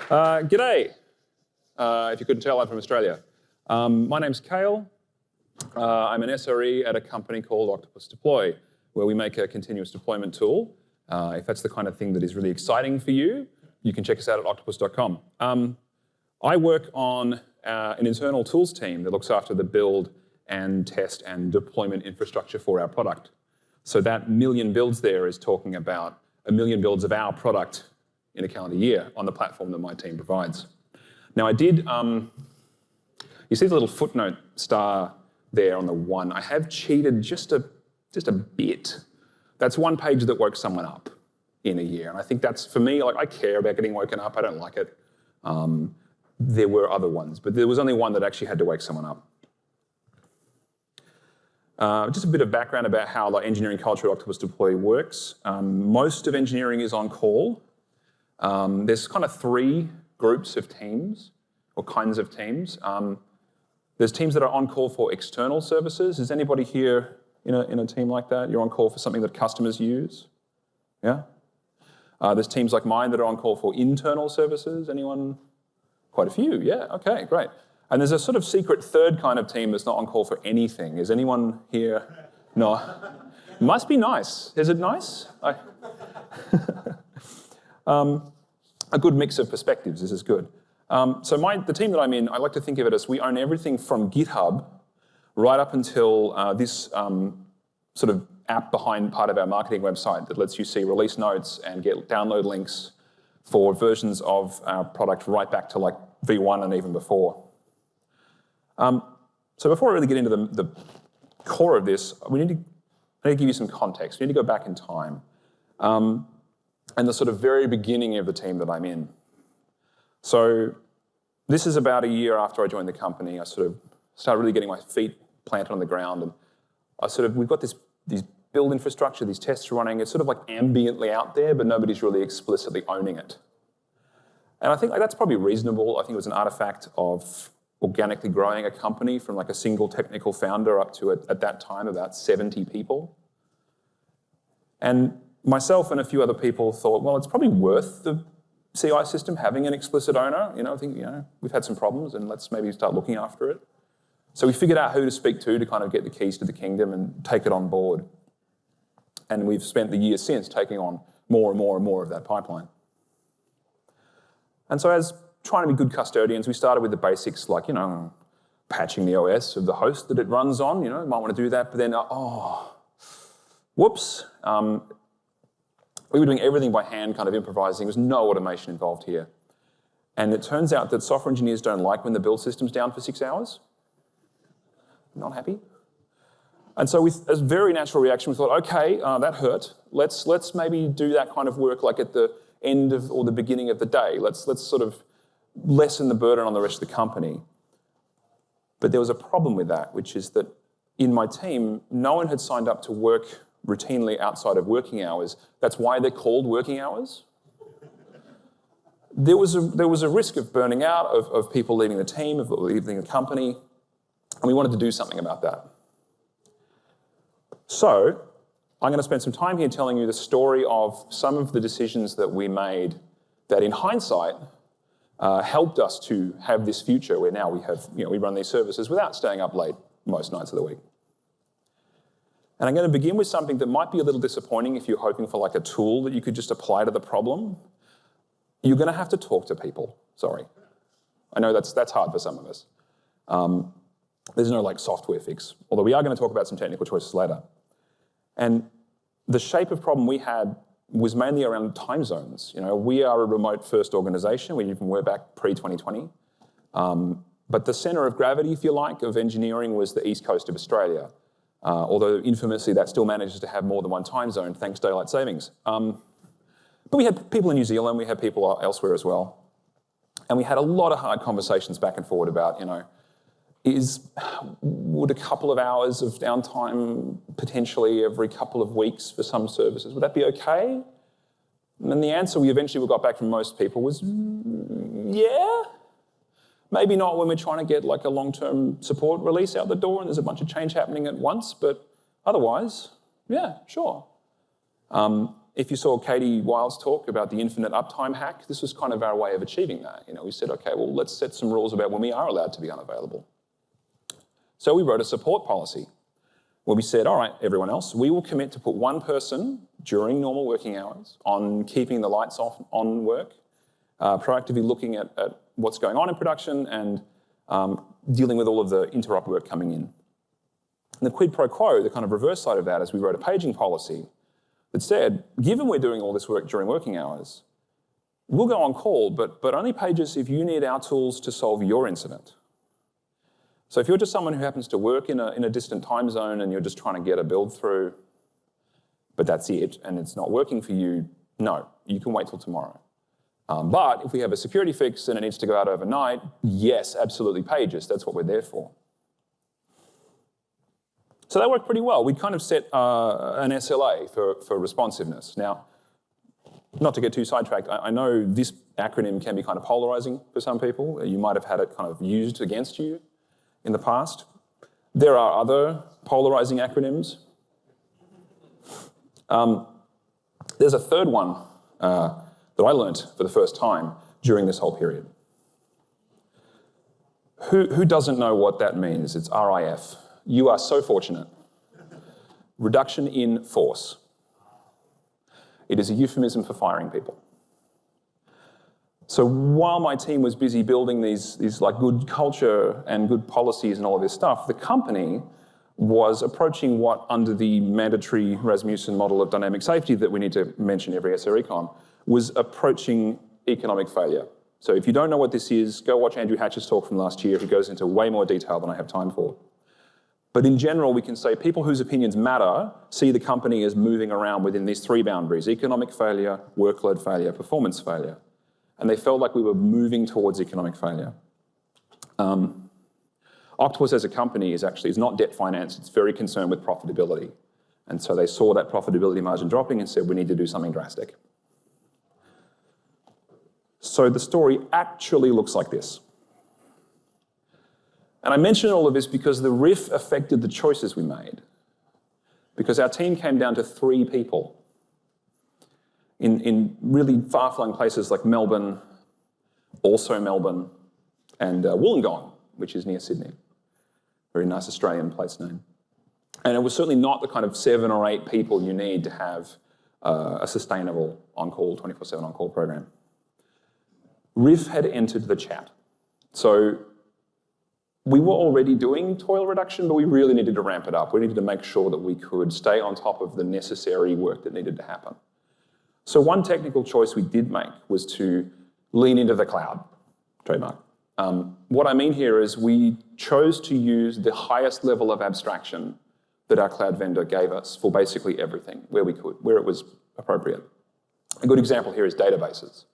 G'day. If you couldn't tell, I'm from Australia. My name's Cail. I'm an SRE at a company called Octopus Deploy, where we make a continuous deployment tool. If that's the kind of thing that is really exciting for you, you can check us out at octopus.com. I work on an internal tools team that looks after the build and test and deployment infrastructure for our product. So that million builds there is talking about a million builds of our product in a calendar year on the platform that my team provides. Now I did, you see the little footnote star there on the one. I have cheated just a bit. That's one page that woke someone up in a year. And I think that's, for me, like I care about getting woken up. I don't like it. There were other ones, but there was only one that actually had to wake someone up. Just a bit of background about how the engineering culture at Octopus Deploy works. Most of engineering is on call. There's kind of three groups of teams, or kinds of teams. There's teams that are on call for external services. Is anybody here in a team like that? You're on call for something that customers use? Yeah? There's teams like mine that are on call for internal services. Anyone? Quite a few, yeah, okay, great. And there's a sort of secret third kind of team that's not on call for anything. Is anyone here? No. Must be nice. Is it nice? A good mix of perspectives, this is good. So the team that I'm in, I like to think of it as we own everything from GitHub right up until this sort of app behind part of our marketing website that lets you see release notes and get download links for versions of our product right back to like V1 and even before. So before I really get into the core of this, I need to give you some context. We need to go back in time. And the sort of very beginning of the team that I'm in. So this is about a year after I joined the company. I sort of started really getting my feet planted on the ground, and we've got these build infrastructure, these tests running. It's sort of like ambiently out there, but nobody's really explicitly owning it. And I think that's probably reasonable. I think it was an artifact of organically growing a company from like a single technical founder up to, at that time, about 70 people. And myself and a few other people thought, well, it's probably worth the CI system having an explicit owner. I think, we've had some problems and let's maybe start looking after it. So we figured out who to speak to kind of get the keys to the kingdom and take it on board. And we've spent the years since taking on more and more and more of that pipeline. And so as trying to be good custodians, we started with the basics like, patching the OS of the host that it runs on, might want to do that, but then, whoops. We were doing everything by hand, kind of improvising. There was no automation involved here. And it turns out that software engineers don't like when the build system's down for 6 hours. Not happy. And so with a very natural reaction, we thought, okay, that hurt. Let's maybe do that kind of work like at the end of or the beginning of the day. Let's sort of lessen the burden on the rest of the company. But there was a problem with that, which is that in my team, no one had signed up to work routinely outside of working hours. That's why they're called working hours. There was a risk of burning out, of people leaving the team, of leaving the company, and we wanted to do something about that. So I'm going to spend some time here telling you the story of some of the decisions that we made that in hindsight helped us to have this future where now we run these services without staying up late most nights of the week. And I'm going to begin with something that might be a little disappointing if you're hoping for like a tool that you could just apply to the problem. You're going to have to talk to people. Sorry. I know that's hard for some of us. There's no like software fix, although we are going to talk about some technical choices later. And the shape of problem we had was mainly around time zones. We are a remote-first organization. We even were back pre-2020. But the center of gravity, if you like, of engineering was the east coast of Australia. Although infamously that still manages to have more than one time zone thanks to daylight savings. But we had people in New Zealand, we had people elsewhere as well. And we had a lot of hard conversations back and forward about, would a couple of hours of downtime potentially every couple of weeks for some services, would that be okay? And then the answer we eventually got back from most people was, yeah. Maybe not when we're trying to get like a long-term support release out the door and there's a bunch of change happening at once, but otherwise, yeah, sure. if you saw Katie Wild's talk about the infinite uptime hack, this was kind of our way of achieving that. We said, okay, well, let's set some rules about when we are allowed to be unavailable. So we wrote a support policy where we said, all right, everyone else, we will commit to put one person during normal working hours on keeping the lights off on work, proactively looking at what's going on in production and dealing with all of the interrupt work coming in. And the quid pro quo, the kind of reverse side of that, is we wrote a paging policy that said, given we're doing all this work during working hours, we'll go on call, but only page us if you need our tools to solve your incident. So if you're just someone who happens to work in a distant time zone and you're just trying to get a build through, but that's it, and it's not working for you, no, you can wait till tomorrow. But if we have a security fix and it needs to go out overnight, yes, absolutely page us. That's what we're there for. So that worked pretty well. We kind of set an SLA for responsiveness. Now, not to get too sidetracked, I know this acronym can be kind of polarizing for some people. You might have had it kind of used against you in the past. There are other polarizing acronyms. There's a third one that I learnt for the first time during this whole period. Who doesn't know what that means? It's RIF. You are so fortunate. Reduction in force. It is a euphemism for firing people. So while my team was busy building these like good culture and good policies and all of this stuff, the company was approaching what, under the mandatory Rasmussen model of dynamic safety that we need to mention every SREcon, was approaching economic failure. So if you don't know what this is, go watch Andrew Hatch's talk from last year. He goes into way more detail than I have time for. But in general, we can say people whose opinions matter see the company as moving around within these three boundaries: economic failure, workload failure, performance failure. And they felt like we were moving towards economic failure. Octopus as a company is not debt financed, it's very concerned with profitability. And so they saw that profitability margin dropping and said, we need to do something drastic. So the story actually looks like this. And I mention all of this because the RIF affected the choices we made. Because our team came down to 3 people in really far-flung places like Melbourne, also Melbourne, and Wollongong, which is near Sydney. Very nice Australian place name. And it was certainly not the kind of 7 or 8 people you need to have a sustainable on-call, 24/7 on-call program. RIF had entered the chat. So we were already doing toil reduction, but we really needed to ramp it up. We needed to make sure that we could stay on top of the necessary work that needed to happen. So one technical choice we did make was to lean into the cloud, trademark. What I mean here is we chose to use the highest level of abstraction that our cloud vendor gave us for basically everything, where we could, where it was appropriate. A good example here is databases.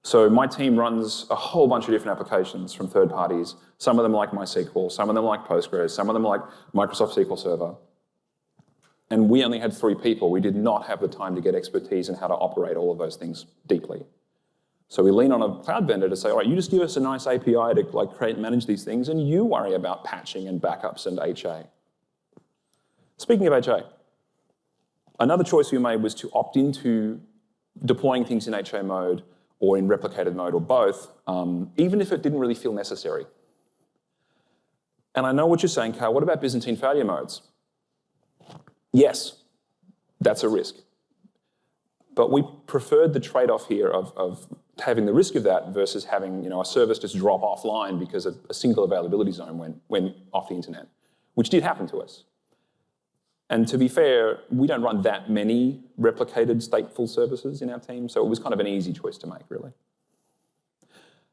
So my team runs a whole bunch of different applications from third parties. Some of them like MySQL, some of them like Postgres, some of them like Microsoft SQL Server. And we only had 3 people. We did not have the time to get expertise in how to operate all of those things deeply. So we lean on a cloud vendor to say, all right, you just give us a nice API to create and manage these things, and you worry about patching and backups and HA. Speaking of HA, another choice we made was to opt into deploying things in HA mode or in replicated mode or both, even if it didn't really feel necessary. And I know what you're saying, Cail, what about Byzantine failure modes? Yes, that's a risk. But we preferred the trade-off here of having the risk of that versus having a service just drop offline because a single availability zone went off the internet, which did happen to us. And to be fair, we don't run that many replicated stateful services in our team, so it was kind of an easy choice to make, really.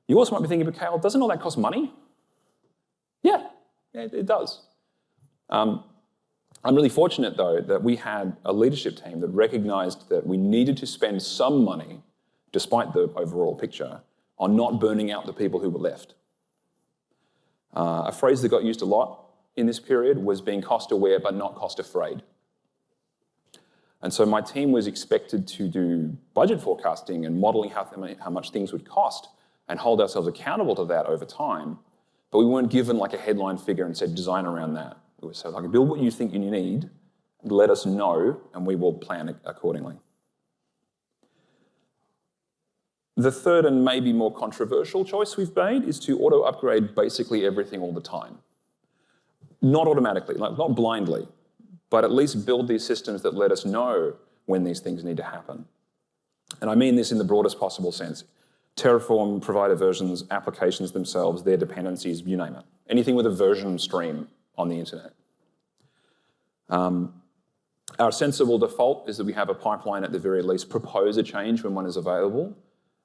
You also might be thinking, but Cail, doesn't all that cost money? Yeah, it does. I'm really fortunate, though, that we had a leadership team that recognized that we needed to spend some money, despite the overall picture, on not burning out the people who were left. A phrase that got used a lot in this period was being cost-aware but not cost-afraid. And so my team was expected to do budget forecasting and modeling how much things would cost and hold ourselves accountable to that over time, but we weren't given like a headline figure and said design around that. It was so like, build what you think you need, let us know, and we will plan accordingly. The third and maybe more controversial choice we've made is to auto-upgrade basically everything all the time. Not automatically, like not blindly, but at least build these systems that let us know when these things need to happen. And I mean this in the broadest possible sense. Terraform, provider versions, applications themselves, their dependencies, you name it. Anything with a version stream on the internet. Our sensible default is that we have a pipeline at the very least, propose a change when one is available.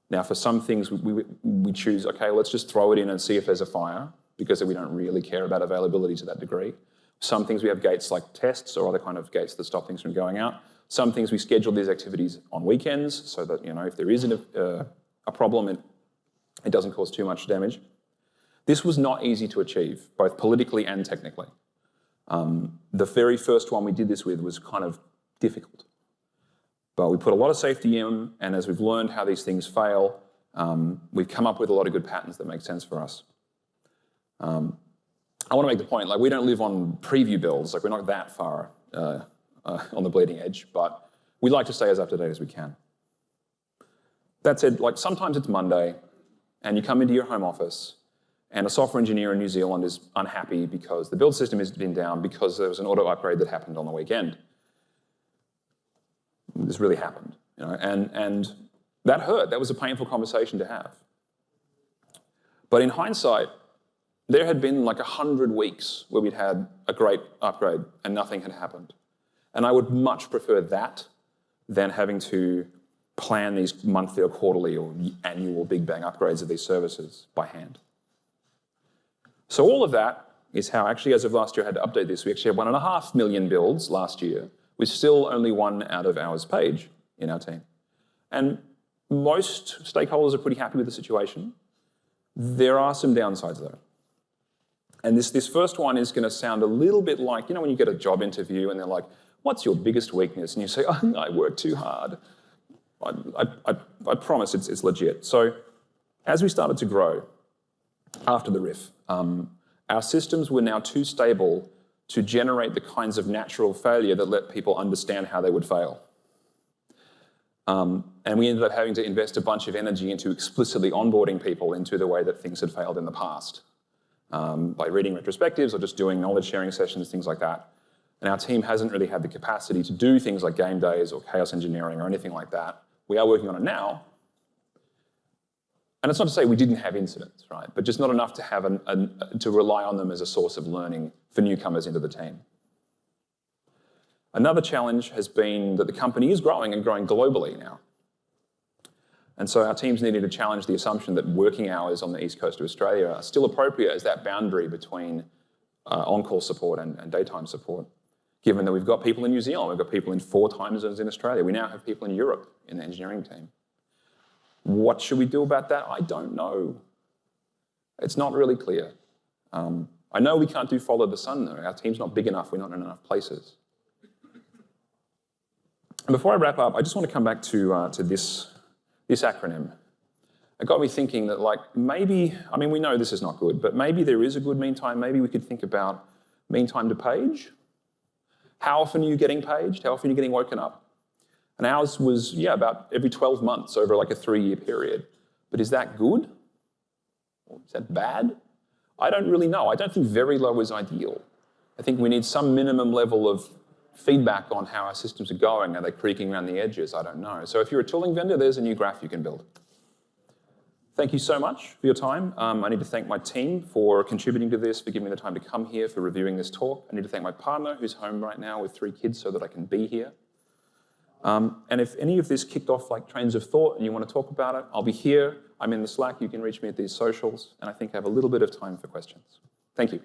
Now for some things we choose, okay, let's just throw it in and see if there's a fire, because we don't really care about availability to that degree. Some things we have gates like tests or other kind of gates that stop things from going out. Some things we schedule these activities on weekends so that, if there isn't a problem, it doesn't cause too much damage. This was not easy to achieve, both politically and technically. The very first one we did this with was kind of difficult. But we put a lot of safety in, and as we've learned how these things fail, we've come up with a lot of good patterns that make sense for us. I want to make the point, like we don't live on preview builds, like we're not that far on the bleeding edge, but we like to stay as up to date as we can. That said, like sometimes it's Monday, and you come into your home office, and a software engineer in New Zealand is unhappy because the build system has been down because there was an auto upgrade that happened on the weekend. This really happened, and that hurt. That was a painful conversation to have. But in hindsight, there had been like 100 weeks where we'd had a great upgrade and nothing had happened. And I would much prefer that than having to plan these monthly or quarterly or annual big bang upgrades of these services by hand. So all of that is how actually as of last year I had to update this. We actually had 1.5 million builds last year with still only 1 out of hours page in our team. And most stakeholders are pretty happy with the situation. There are some downsides though. And this first one is going to sound a little bit like, when you get a job interview and they're like, what's your biggest weakness? And you say, oh, I work too hard. I promise it's legit. So as we started to grow after the RIF, our systems were now too stable to generate the kinds of natural failure that let people understand how they would fail. And we ended up having to invest a bunch of energy into explicitly onboarding people into the way that things had failed in the past. By reading retrospectives or just doing knowledge sharing sessions, things like that. And our team hasn't really had the capacity to do things like game days or chaos engineering or anything like that. We are working on it now. And it's not to say we didn't have incidents, right? But just not enough to have to rely on them as a source of learning for newcomers into the team. Another challenge has been that the company is growing and growing globally now. And so our teams needed to challenge the assumption that working hours on the east coast of Australia are still appropriate as that boundary between on-call support and daytime support. Given that we've got people in New Zealand, we've got people in 4 time zones in Australia, we now have people in Europe in the engineering team. What should we do about that? I don't know. It's not really clear. I know we can't do follow the sun though. Our team's not big enough, we're not in enough places. And before I wrap up, I just want to come back to this acronym. It got me thinking that maybe, we know this is not good, but maybe there is a good mean time. Maybe we could think about mean time to page. How often are you getting paged? How often are you getting woken up? And ours was, about every 12 months over like a 3-year period. But is that good? Or is that bad? I don't really know. I don't think very low is ideal. I think we need some minimum level of feedback on how our systems are going. Are they creaking around the edges? I don't know. So if you're a tooling vendor, there's a new graph you can build. Thank you so much for your time. I need to thank my team for contributing to this, for giving me the time to come here, for reviewing this talk. I need to thank my partner who's home right now with 3 kids so that I can be here. And if any of this kicked off like trains of thought and you want to talk about it, I'll be here. I'm in the Slack. You can reach me at these socials. And I think I have a little bit of time for questions. Thank you.